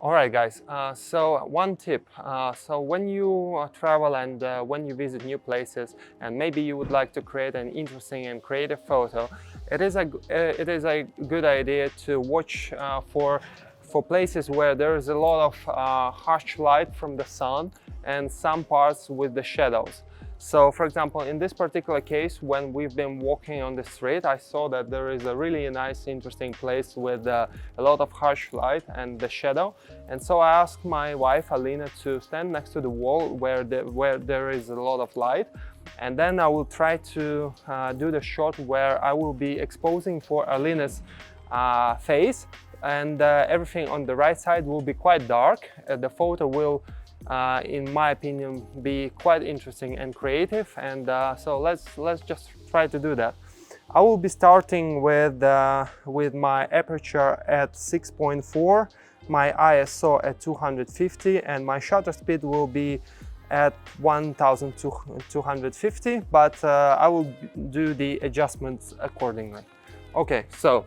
All right, guys. So one tip. So when you travel and when you visit new places, and maybe you would like to create an interesting and creative photo, it is a good idea to watch for places where there is a lot of harsh light from the sun and some parts with the shadows. So, for example, in this particular case, when we've been walking on the street, I saw that there is a really nice, interesting place with a lot of harsh light and the shadow. And so I asked my wife, Alina, to stand next to the wall where there is a lot of light. And then I will try to do the shot where I will be exposing for Alina's face, and everything on the right side will be quite dark. The photo will in my opinion be quite interesting and creative, and so let's just try to do that. I will be starting with my aperture at 6.4, my ISO at 250, and my shutter speed will be at 1250, but I will do the adjustments accordingly. Okay, so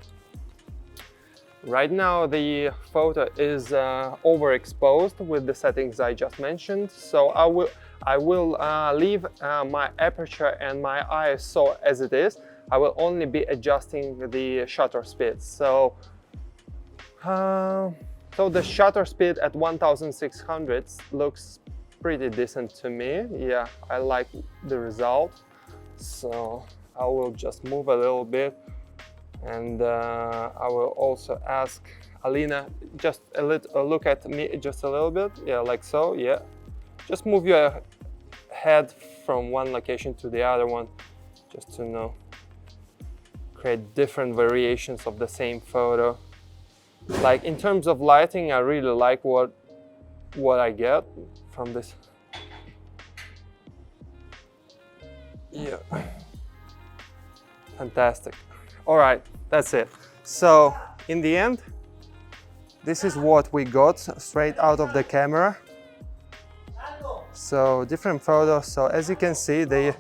right now the photo is overexposed with the settings I just mentioned, so I will leave my aperture and my ISO as it is. I will only be adjusting the shutter speed. So the shutter speed at 1600 looks pretty decent to me. Yeah, I like the result. So I will just move a little bit. And I will also ask Alina just look at me just a little bit. Yeah, like so. Yeah, just move your head from one location to the other one, just to create different variations of the same photo. Like in terms of lighting, I really like what I get from this. Yeah, fantastic. All right, that's it. So in the end, this is what we got straight out of the camera. So different photos. So as you can see, the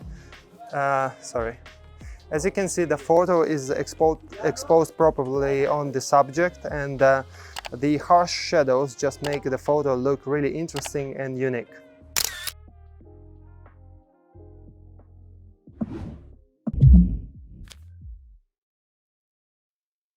photo is exposed properly on the subject, and the harsh shadows just make the photo look really interesting and unique.